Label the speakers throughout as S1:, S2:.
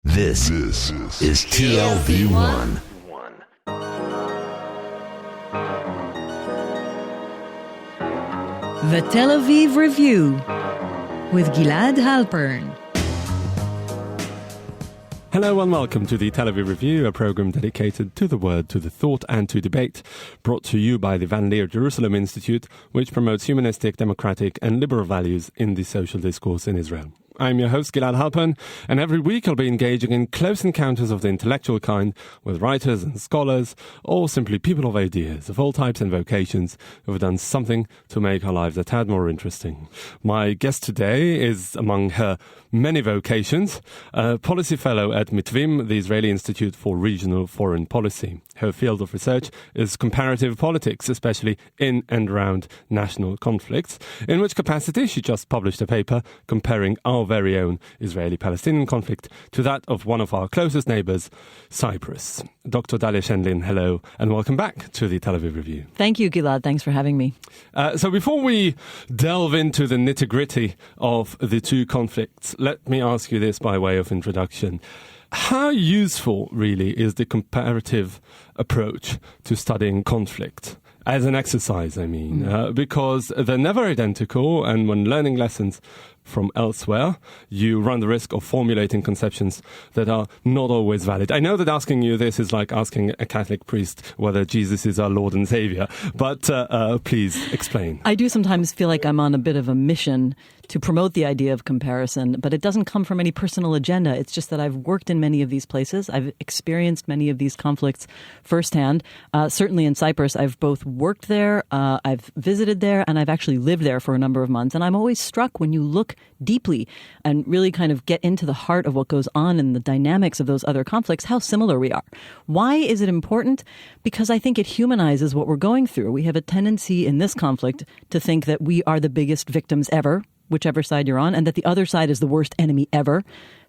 S1: This is TLV1.
S2: The Tel Aviv Review with Gilad Halpern.
S3: Hello and welcome to the Tel Aviv Review, a program dedicated to the word, to the thought and to debate, brought to you by the Van Leer Jerusalem Institute, which promotes humanistic, democratic and liberal values in the social discourse in Israel. I'm your host, Gilad Halpern, and every week I'll be engaging in close encounters of the intellectual kind with writers and scholars, or simply people of ideas of all types and vocations who have done something to make our lives a tad more interesting. My guest today is, among her many vocations, a policy fellow at Mitvim, the Israeli Institute for Regional Foreign Policy. Her field of research is comparative politics, especially in and around national conflicts, in which capacity she just published a paper comparing our very own Israeli-Palestinian conflict to that of one of our closest neighbours, Cyprus. Dr. Dalia Shenlin, hello, and welcome back to the Tel Aviv Review.
S4: Thank you, Gilad. Thanks for having me.
S3: So before we delve into the nitty-gritty of the two conflicts, let me ask you this by way of introduction. How useful, really, is the comparative approach to studying conflict? As an exercise, I mean, because they're never identical, and when learning lessons from elsewhere, you run the risk of formulating conceptions that are not always valid. I know that asking you this is like asking a Catholic priest whether Jesus is our Lord and Savior, but please explain.
S4: I do sometimes feel like I'm on a bit of a mission to promote the idea of comparison, but it doesn't come from any personal agenda. It's just that I've worked in many of these places. I've experienced many of these conflicts firsthand. Certainly in Cyprus, I've both worked there, I've visited there, and I've actually lived there for a number of months. And I'm always struck when you look deeply and really kind of get into the heart of what goes on in the dynamics of those other conflicts, how similar we are. Why is it important? Because I think it humanizes what we're going through. We have a tendency in this conflict to think that we are the biggest victims ever, whichever side you're on, and that the other side is the worst enemy ever.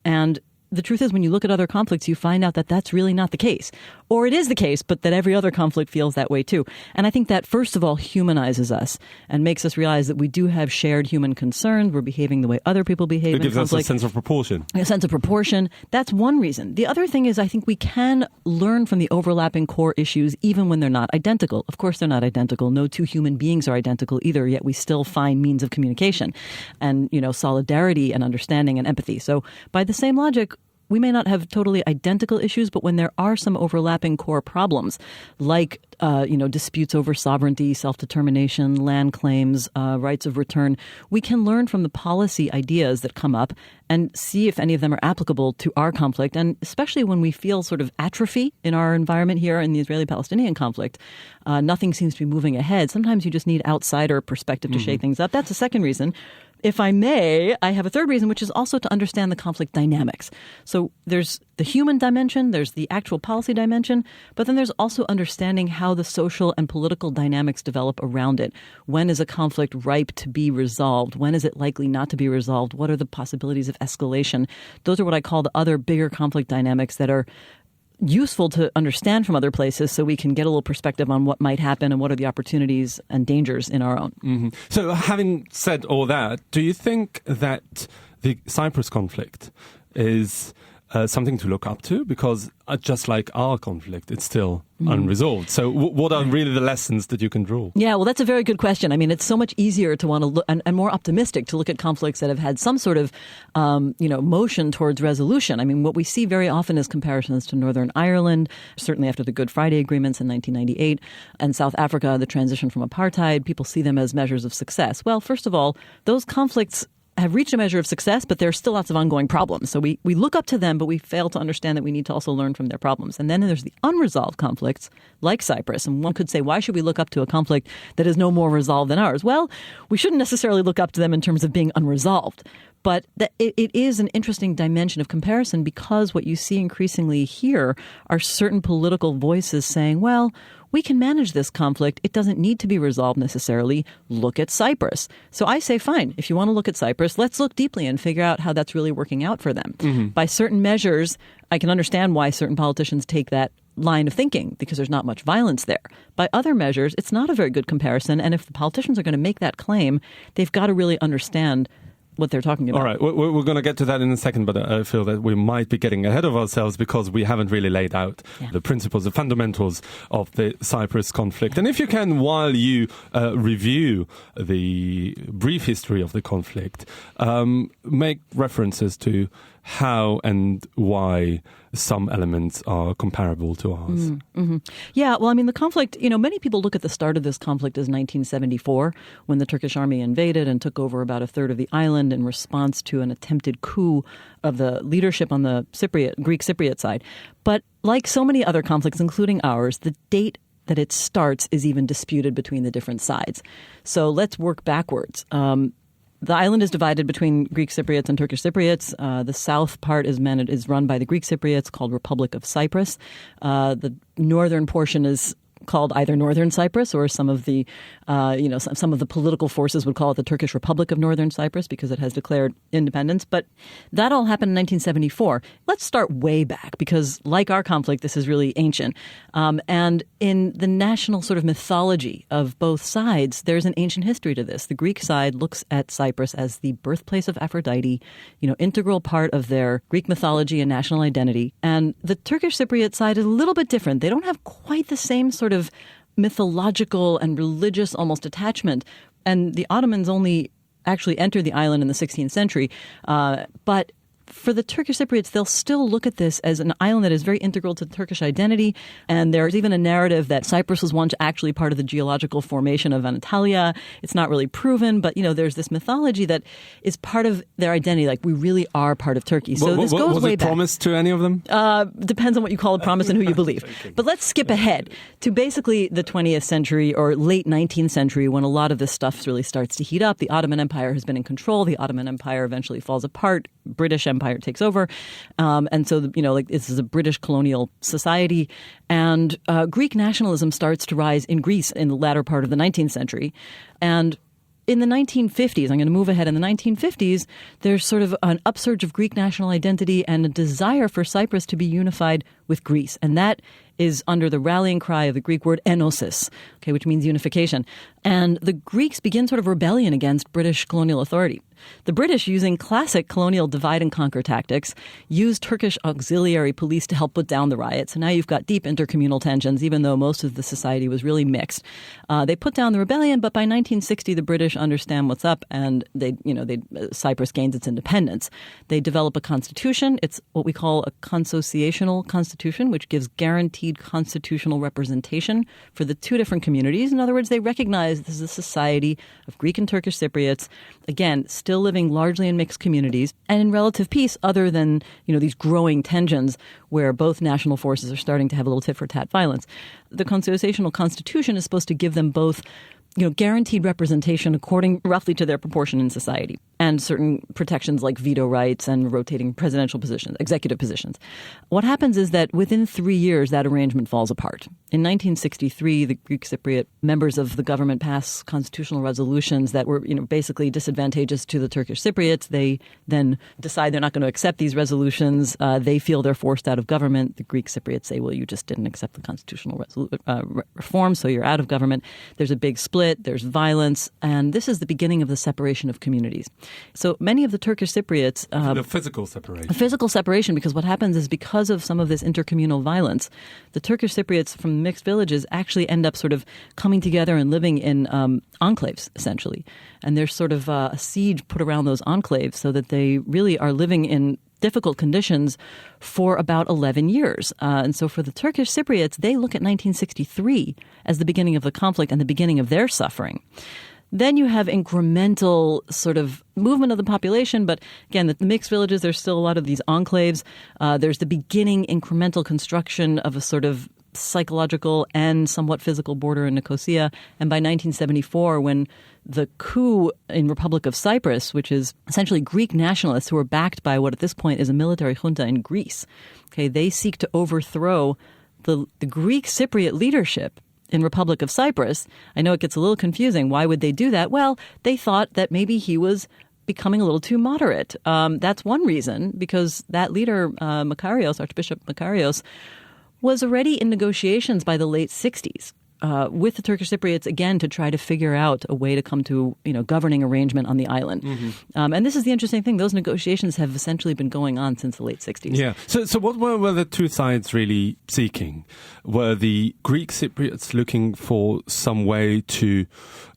S4: And the truth is, when you look at other conflicts, you find out that that's really not the case. Or it is the case, but that every other conflict feels that way too. And I think that, first of all, humanizes us and makes us realize that we do have shared human concerns. We're behaving the way other people behave in conflict.
S3: It gives us a sense of proportion.
S4: A sense of proportion. That's one reason. The other thing is I think we can learn from the overlapping core issues even when they're not identical. Of course, they're not identical. No two human beings are identical either, yet we still find means of communication and, solidarity and understanding and empathy. So by the same logic, we may not have totally identical issues, but when there are some overlapping core problems, like disputes over sovereignty, self-determination, land claims, rights of return, we can learn from the policy ideas that come up and see if any of them are applicable to our conflict. And especially when we feel sort of atrophy in our environment here in the Israeli-Palestinian conflict, nothing seems to be moving ahead. Sometimes you just need outsider perspective to shake things up. That's a second reason. If I may, I have a third reason, which is also to understand the conflict dynamics. So there's the human dimension, there's the actual policy dimension, but then there's also understanding how the social and political dynamics develop around it. When is a conflict ripe to be resolved? When is it likely not to be resolved? What are the possibilities of escalation? Those are what I call the other bigger conflict dynamics that are useful to understand from other places so we can get a little perspective on what might happen and what are the opportunities and dangers in our own. Mm-hmm.
S3: So having said all that, do you think that the Cyprus conflict is something to look up to? Because just like our conflict, it's still unresolved. So what are really the lessons that you can draw?
S4: Yeah, well, that's a very good question. I mean, it's so much easier to want to look and more optimistic to look at conflicts that have had some sort of, motion towards resolution. I mean, what we see very often is comparisons to Northern Ireland, certainly after the Good Friday Agreements in 1998, and South Africa, the transition from apartheid. People see them as measures of success. Well, first of all, those conflicts have reached a measure of success, but there are still lots of ongoing problems. So we look up to them, but we fail to understand that we need to also learn from their problems. And then there's the unresolved conflicts like Cyprus. And one could say, why should we look up to a conflict that is no more resolved than ours? Well, we shouldn't necessarily look up to them in terms of being unresolved. But it is an interesting dimension of comparison because what you see increasingly here are certain political voices saying, well, we can manage this conflict. It doesn't need to be resolved necessarily. Look at Cyprus. So I say, fine, if you want to look at Cyprus, let's look deeply and figure out how that's really working out for them. Mm-hmm. By certain measures, I can understand why certain politicians take that line of thinking because there's not much violence there. By other measures, it's not a very good comparison. And if the politicians are going to make that claim, they've got to really understand what they're talking about.
S3: All right, we're going to get to that in a second, but I feel that we might be getting ahead of ourselves because we haven't really laid out the principles, the fundamentals of the Cyprus conflict. And if you can, while you review the brief history of the conflict, make references to how and why some elements are comparable to ours.
S4: Mm-hmm. Yeah, well, I mean, the conflict, many people look at the start of this conflict as 1974, when the Turkish army invaded and took over about a third of the island in response to an attempted coup of the leadership on the Greek Cypriot side. But like so many other conflicts, including ours, the date that it starts is even disputed between the different sides. So let's work backwards. The island is divided between Greek Cypriots and Turkish Cypriots. The south part is run by the Greek Cypriots, called Republic of Cyprus. The northern portion is called either Northern Cyprus, or some of the political forces would call it the Turkish Republic of Northern Cyprus because it has declared independence. But that all happened in 1974. Let's start way back because, like our conflict, this is really ancient. And in the national sort of mythology of both sides, there's an ancient history to this. The Greek side looks at Cyprus as the birthplace of Aphrodite, integral part of their Greek mythology and national identity. And the Turkish Cypriot side is a little bit different. They don't have quite the same sort of mythological and religious almost attachment. And the Ottomans only actually entered the island in the 16th century. But for the Turkish Cypriots, they'll still look at this as an island that is very integral to Turkish identity. And there's even a narrative that Cyprus was once actually part of the geological formation of Anatolia. It's not really proven, but, there's this mythology that is part of their identity, like we really are part of Turkey. So this goes way back.
S3: Was it promised to any of them?
S4: Depends on what you call a promise and who you believe. But let's skip ahead to basically the 20th century or late 19th century, when a lot of this stuff really starts to heat up. The Ottoman Empire has been in control. The Ottoman Empire eventually falls apart. British Empire takes over. And so, this is a British colonial society. And Greek nationalism starts to rise in Greece in the latter part of the 19th century. And in the 1950s, I'm going to move ahead, in the 1950s, there's sort of an upsurge of Greek national identity and a desire for Cyprus to be unified with Greece. And that is under the rallying cry of the Greek word enosis, which means unification. And the Greeks begin sort of rebellion against British colonial authority. The British, using classic colonial divide and conquer tactics, used Turkish auxiliary police to help put down the riots. So now you've got deep intercommunal tensions, even though most of the society was really mixed. They put down the rebellion, but by 1960, the British understand what's up, and Cyprus gains its independence. They develop a constitution. It's what we call a consociational constitution, which gives guaranteed constitutional representation for the two different communities. In other words, they recognize this is a society of Greek and Turkish Cypriots, again, still living largely in mixed communities and in relative peace, other than, these growing tensions where both national forces are starting to have a little tit-for-tat violence. The consociational constitution is supposed to give them both guaranteed representation according roughly to their proportion in society, and certain protections like veto rights and rotating presidential positions, executive positions. What happens is that within 3 years, that arrangement falls apart. In 1963, the Greek Cypriot members of the government pass constitutional resolutions that were, basically disadvantageous to the Turkish Cypriots. They then decide they're not going to accept these resolutions. They feel they're forced out of government. The Greek Cypriots say, well, you just didn't accept the constitutional reform, so you're out of government. There's a big split. There's violence, and this is the beginning of the separation of communities. So many of the Turkish Cypriots...
S3: the physical separation.
S4: A physical separation, because what happens is because of some of this intercommunal violence, the Turkish Cypriots from mixed villages actually end up sort of coming together and living in enclaves, essentially. And there's sort of a siege put around those enclaves so that they really are living in difficult conditions for about 11 years. And so for the Turkish Cypriots, they look at 1963 as the beginning of the conflict and the beginning of their suffering. Then you have incremental sort of movement of the population. But again, the mixed villages, there's still a lot of these enclaves. There's the beginning incremental construction of a sort of psychological and somewhat physical border in Nicosia. And by 1974, when the coup in Republic of Cyprus, which is essentially Greek nationalists who are backed by what at this point is a military junta in Greece, they seek to overthrow the Greek Cypriot leadership in Republic of Cyprus. I know it gets a little confusing. Why would they do that? Well, they thought that maybe he was becoming a little too moderate. That's one reason, because that leader, Makarios, Archbishop Makarios, was already in negotiations by the late 60s with the Turkish Cypriots, again, to try to figure out a way to come to, governing arrangement on the island. And this is the interesting thing. Those negotiations have essentially been going on since the late 60s.
S3: Yeah. So what were the two sides really seeking? Were the Greek Cypriots looking for some way to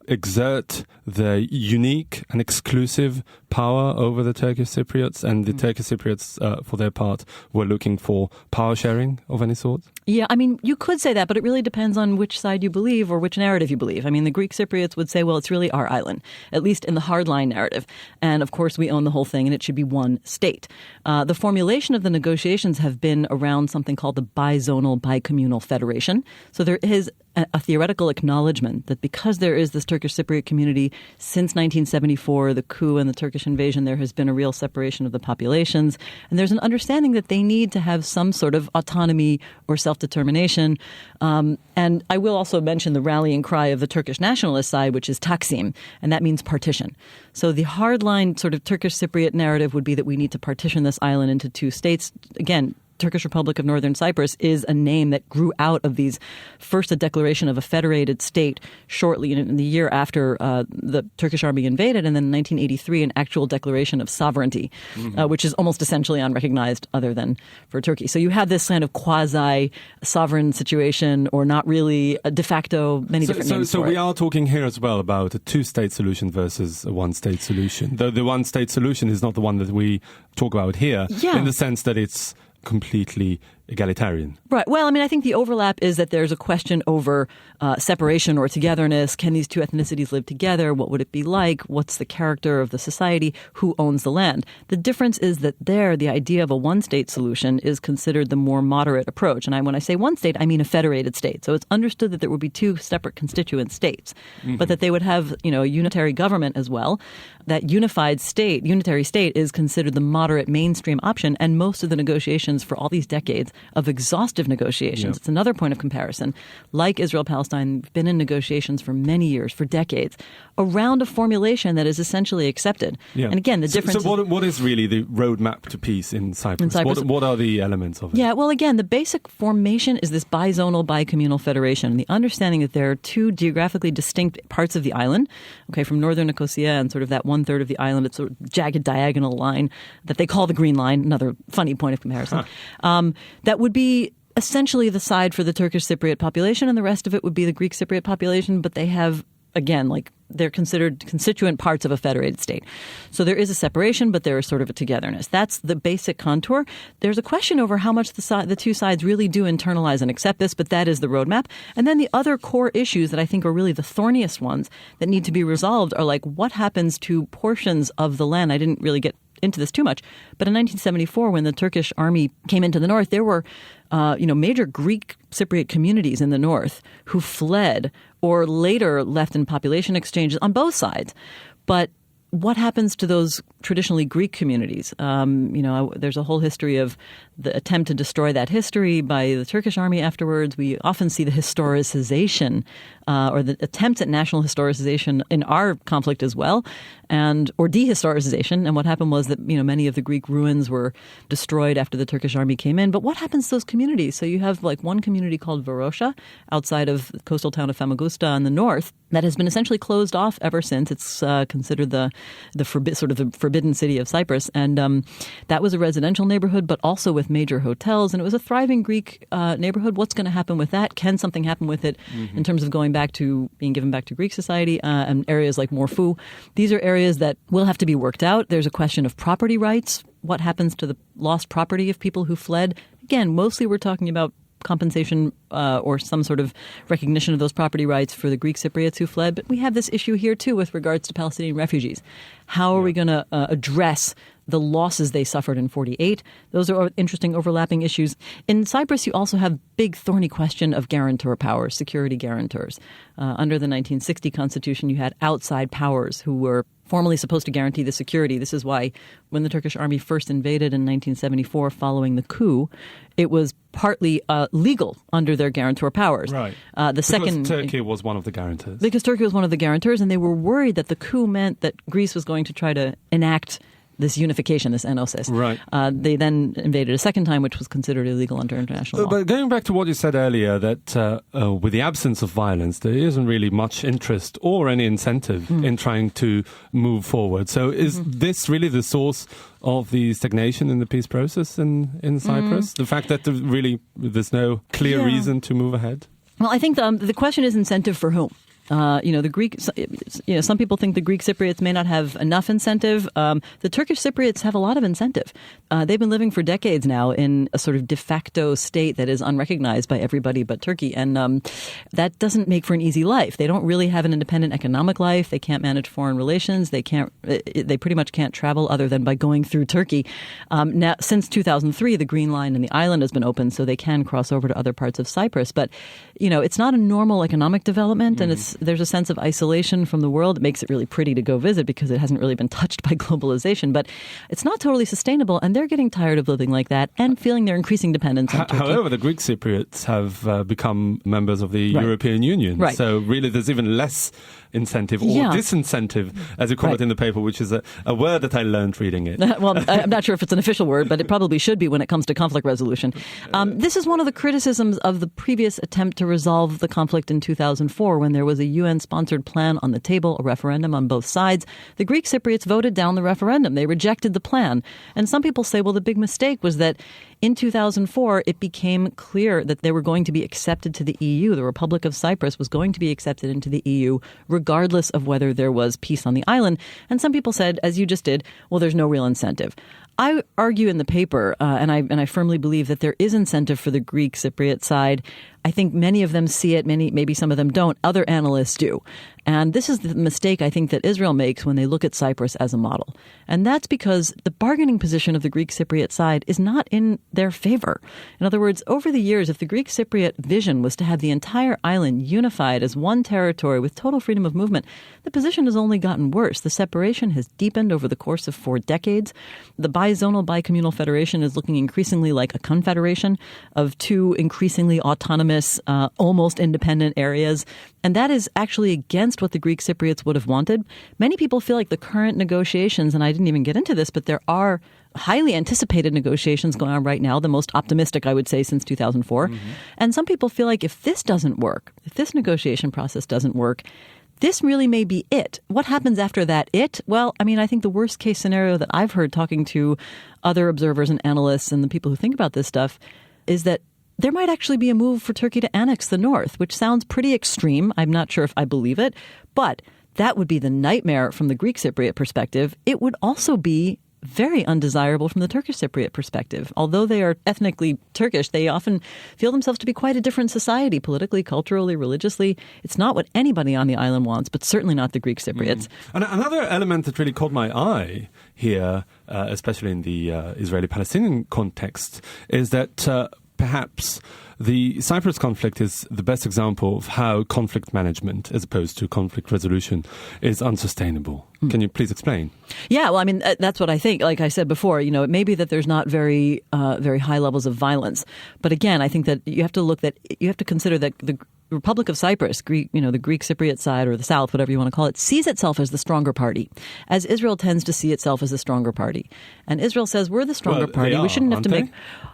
S3: exert their unique and exclusive power over the Turkish Cypriots, and the Turkish Cypriots, for their part, were looking for power sharing of any sort?
S4: Yeah, I mean, you could say that, but it really depends on which side you believe or which narrative you believe. I mean, the Greek Cypriots would say, well, it's really our island, at least in the hardline narrative. And of course, we own the whole thing and it should be one state. The formulation of the negotiations have been around something called the bizonal bicommunal federation. So there is a theoretical acknowledgement that because there is this Turkish Cypriot community since 1974, the coup and the Turkish invasion, there has been a real separation of the populations. And there's an understanding that they need to have some sort of autonomy or self-determination. And I will also mention the rallying cry of the Turkish nationalist side, which is Taksim, and that means partition. So the hardline sort of Turkish Cypriot narrative would be that we need to partition this island into two states. Again, Turkish Republic of Northern Cyprus is a name that grew out of these, first a declaration of a federated state shortly in the year after the Turkish army invaded, and then in 1983 an actual declaration of sovereignty, which is almost essentially unrecognized other than for Turkey. So you have this kind of quasi-sovereign situation, or not really, de facto, many different names
S3: So
S4: for
S3: we
S4: it.
S3: are talking here as well about a two-state solution versus a one-state solution. Though the one-state solution is not the one that we talk about here, in the sense that it's completely egalitarian.
S4: Right. Well, I mean, I think the overlap is that there's a question over separation or togetherness. Can these two ethnicities live together? What would it be like? What's the character of the society? Who owns the land? The difference is that there, the idea of a one-state solution is considered the more moderate approach. And when I say one state, I mean a federated state. So it's understood that there would be two separate constituent states, but that they would have, a unitary government as well. That unitary state is considered the moderate mainstream option. And most of the negotiations for all these decades of exhaustive negotiations. It's another point of comparison. Like Israel-Palestine, been in negotiations for many years, for decades, around a formulation that is essentially accepted. Yeah. And again, the difference
S3: So what is really the roadmap to peace in Cyprus? What are the elements of it?
S4: Yeah, well, again, the basic formation is this bizonal bicommunal federation. And the understanding that there are two geographically distinct parts of the island, from northern Nicosia and sort of that one-third of the island, it's sort of jagged diagonal line that they call the Green Line, another funny point of comparison. That would be essentially the side for the Turkish Cypriot population, and the rest of it would be the Greek Cypriot population, but they have, again, they're considered constituent parts of a federated state. So there is a separation, but there is sort of a togetherness. That's the basic contour. There's a question over how much the two sides really do internalize and accept this, but that is the roadmap. And then the other core issues that I think are really the thorniest ones that need to be resolved are what happens to portions of the land. I didn't really get into this too much, but in 1974, when the Turkish army came into the north, there were major Greek Cypriot communities in the north who fled or later left in population exchanges on both sides. But what happens to those traditionally Greek communities? There's a whole history of the attempt to destroy that history by the Turkish army afterwards. We often see the historicization or the attempts at national historicization in our conflict as well, or dehistoricization. And what happened was that, many of the Greek ruins were destroyed after the Turkish army came in. But what happens to those communities? So you have one community called Varosha outside of the coastal town of Famagusta in the north that has been essentially closed off ever since. It's considered the forbidden city of Cyprus. And that was a residential neighborhood, but also with major hotels. And it was a thriving Greek neighborhood. What's going to happen with that? Can something happen with it in terms of being given back to Greek society and areas like Morphu? These are areas that will have to be worked out. There's a question of property rights. What happens to the lost property of people who fled? Again, mostly we're talking about compensation or some sort of recognition of those property rights for the Greek Cypriots who fled. But we have this issue here, too, with regards to Palestinian refugees. How are we going to address the losses they suffered in 48? Those are interesting overlapping issues. In Cyprus, you also have big thorny question of guarantor powers, security guarantors. Under the 1960 constitution, you had outside powers who were formally supposed to guarantee the security. This is why when the Turkish army first invaded in 1974 following the coup, it was partly legal under their guarantor powers.
S3: Right. Because Turkey was one of the guarantors. Because
S4: Turkey was one of the guarantors, and they were worried that the coup meant that Greece was going to try to enact this unification, this enosis.
S3: Right.
S4: They then invaded a second time, which was considered illegal under international law.
S3: But going back to what you said earlier, that with the absence of violence, there isn't really much interest or any incentive in trying to move forward. So is this really the source of the stagnation in the peace process in Cyprus? The fact that there's no clear reason to move ahead?
S4: Well, I think the question is incentive for whom? Some people think the Greek Cypriots may not have enough incentive. The Turkish Cypriots have a lot of incentive. They've been living for decades now in a sort of de facto state that is unrecognized by everybody but Turkey. And that doesn't make for an easy life. They don't really have an independent economic life. They can't manage foreign relations. They pretty much can't travel other than by going through Turkey. Now, since 2003, the Green Line in the island has been open, so they can cross over to other parts of Cyprus. But, it's not a normal economic development, and there's a sense of isolation from the world. It makes it really pretty to go visit because it hasn't really been touched by globalization. But it's not totally sustainable, and they're getting tired of living like that and feeling their increasing dependence on Turkey.
S3: However, the Greek Cypriots have become members of the European Union.
S4: Right.
S3: So really there's even less incentive or disincentive, as you call it in the paper, which is a word that I learned reading it.
S4: Well, I'm not sure if it's an official word, but it probably should be when it comes to conflict resolution. This is one of the criticisms of the previous attempt to resolve the conflict in 2004 when there was a UN-sponsored plan on the table, a referendum on both sides. The Greek Cypriots voted down the referendum. They rejected the plan. And some people say, well, the big mistake was that in 2004, it became clear that they were going to be accepted to the EU. The Republic of Cyprus was going to be accepted into the EU, regardless of whether there was peace on the island. And some people said, as you just did, well, there's no real incentive. I argue in the paper, and I firmly believe that there is incentive for the Greek Cypriot side. I think many of them see it, maybe some of them don't. Other analysts do. And this is the mistake I think that Israel makes when they look at Cyprus as a model. And that's because the bargaining position of the Greek Cypriot side is not in their favor. In other words, over the years, if the Greek Cypriot vision was to have the entire island unified as one territory with total freedom of movement, the position has only gotten worse. The separation has deepened over the course of 4 decades. The bizonal bicommunal federation is looking increasingly like a confederation of 2 increasingly autonomous, almost independent areas. And that is actually against what the Greek Cypriots would have wanted. Many people feel like the current negotiations, and I didn't even get into this, but there are highly anticipated negotiations going on right now, the most optimistic, I would say, since 2004. And some people feel like if this doesn't work, if this negotiation process doesn't work, this really may be it. What happens after that it? Well, I think the worst case scenario that I've heard talking to other observers and analysts and the people who think about this stuff is that there might actually be a move for Turkey to annex the north, which sounds pretty extreme. I'm not sure if I believe it, but that would be the nightmare from the Greek Cypriot perspective. It would also be very undesirable from the Turkish Cypriot perspective. Although they are ethnically Turkish, they often feel themselves to be quite a different society, politically, culturally, religiously. It's not what anybody on the island wants, but certainly not the Greek Cypriots.
S3: And another element that really caught my eye here, especially in the Israeli-Palestinian context, is that perhaps the Cyprus conflict is the best example of how conflict management, as opposed to conflict resolution, is unsustainable. Can you please explain? Yeah,
S4: well, that's what I think. Like I said before, it may be that there's not very high levels of violence. But again, I think that you have to consider that the Republic of Cyprus, the Greek Cypriot side or the South, whatever you want to call it, sees itself as the stronger party, as Israel tends to see itself as the stronger party. And Israel says, we're the stronger party. We shouldn't have to make...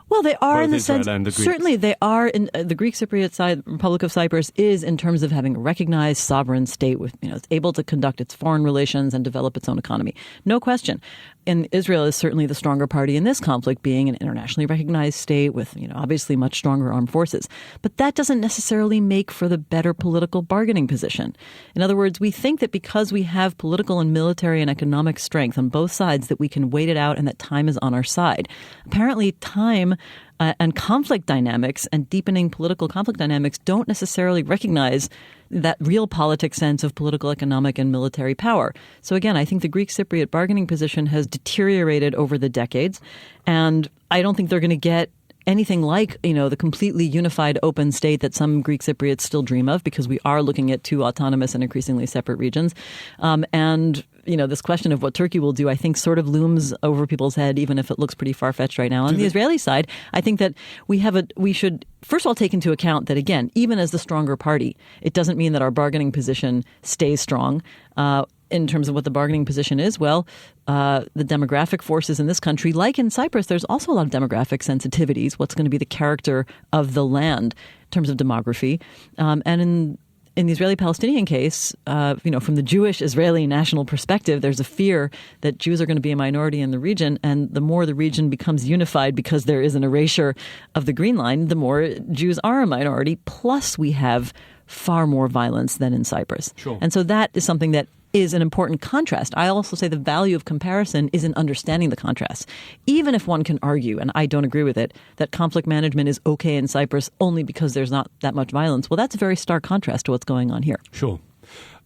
S4: Well, they are in the sense, certainly they are in the Greek Cypriot side. Republic of Cyprus is in terms of having a recognized sovereign state with, it's able to conduct its foreign relations and develop its own economy. No question. And Israel is certainly the stronger party in this conflict, being an internationally recognized state with, obviously much stronger armed forces. But that doesn't necessarily make for the better political bargaining position. In other words, we think that because we have political and military and economic strength on both sides, that we can wait it out and that time is on our side. Apparently, time and conflict dynamics and deepening political conflict dynamics don't necessarily recognize that real politic sense of political, economic, and military power. So again, I think the Greek Cypriot bargaining position has deteriorated over the decades, and I don't think they're going to get anything like, the completely unified open state that some Greek Cypriots still dream of, because we are looking at 2 autonomous and increasingly separate regions. And this question of what Turkey will do, I think sort of looms over people's head, even if it looks pretty far-fetched right now. On the Israeli side, I think that we should first of all take into account that, again, even as the stronger party, it doesn't mean that our bargaining position stays strong. In terms of what the bargaining position is, well, the demographic forces in this country, like in Cyprus, there's also a lot of demographic sensitivities. What's going to be the character of the land in terms of demography? And in the Israeli-Palestinian case, from the Jewish-Israeli national perspective, there's a fear that Jews are going to be a minority in the region, and the more the region becomes unified because there is an erasure of the Green Line, the more Jews are a minority. Plus, we have far more violence than in Cyprus.
S3: Sure.
S4: And so that is something that is an important contrast. I also say the value of comparison is in understanding the contrast. Even if one can argue, and I don't agree with it, that conflict management is okay in Cyprus only because there's not that much violence, well, that's a very stark contrast to what's going on here.
S3: Sure.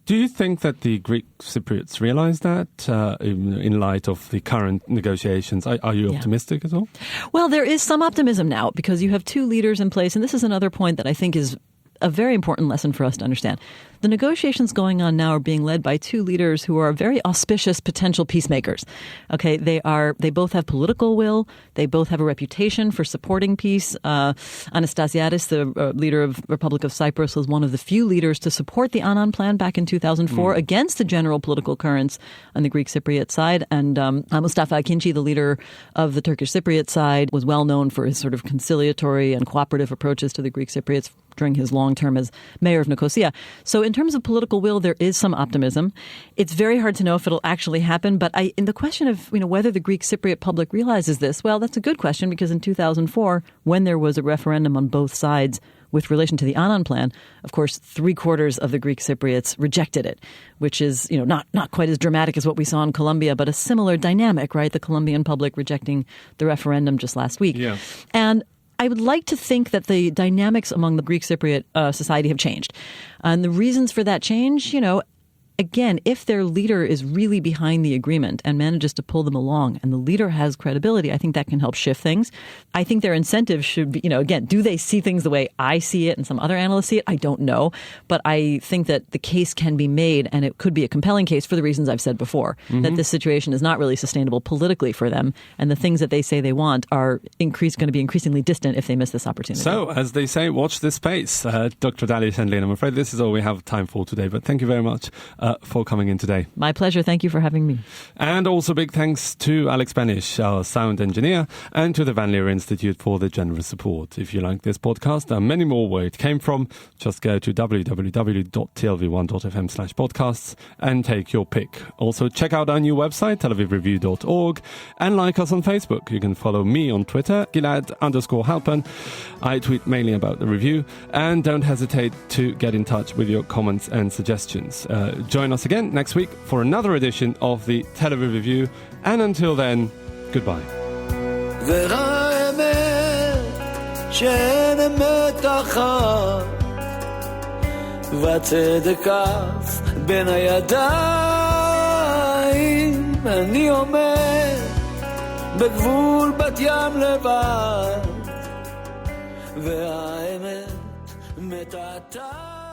S3: Do you think that the Greek Cypriots realize that in light of the current negotiations? Are you optimistic at all?
S4: Well, there is some optimism now because you have two leaders in place. And this is another point that I think is a very important lesson for us to understand. The negotiations going on now are being led by two leaders who are very auspicious potential peacemakers. Okay, they both have political will. They both have a reputation for supporting peace. Anastasiadis, the leader of Republic of Cyprus, was one of the few leaders to support the Annan Plan back in 2004 against the general political currents on the Greek Cypriot side. And Mustafa Akinci, the leader of the Turkish Cypriot side, was well known for his sort of conciliatory and cooperative approaches to the Greek Cypriots during his long term as mayor of Nicosia. So in terms of political will, there is some optimism. It's very hard to know if it'll actually happen. But in the question of whether the Greek Cypriot public realizes this, well, that's a good question because in 2004, when there was a referendum on both sides with relation to the Annan Plan, of course, 3/4 of the Greek Cypriots rejected it, which is not quite as dramatic as what we saw in Colombia, but a similar dynamic, right? The Colombian public rejecting the referendum just last week.
S3: Yeah.
S4: And I would like to think that the dynamics among the Greek Cypriot society have changed. And the reasons for that change, again, if their leader is really behind the agreement and manages to pull them along and the leader has credibility, I think that can help shift things. I think their incentive should be, again, do they see things the way I see it and some other analysts see it? I don't know. But I think that the case can be made, and it could be a compelling case for the reasons I've said before, that this situation is not really sustainable politically for them. And the things that they say they want are going to be increasingly distant if they miss this opportunity.
S3: So, as they say, watch this space. Dr. Dalia Shendlin, I'm afraid this is all we have time for today. But thank you very much for coming in today.
S4: My pleasure. Thank you for having me.
S3: And also big thanks to Alex Benish, our sound engineer, and to the Van Leer Institute for the generous support. If you like this podcast and many more where it came from, just go to www.tlv1.fm/podcasts and take your pick. Also, check out our new website, telavivreview.org, and like us on Facebook. You can follow me on Twitter, Gilad_Halpern. I tweet mainly about the review, and don't hesitate to get in touch with your comments and suggestions. Join us again next week for another edition of the Tel Aviv Review, and until then, goodbye.
S5: בגבול בת ים לבד והאמת מתעתעת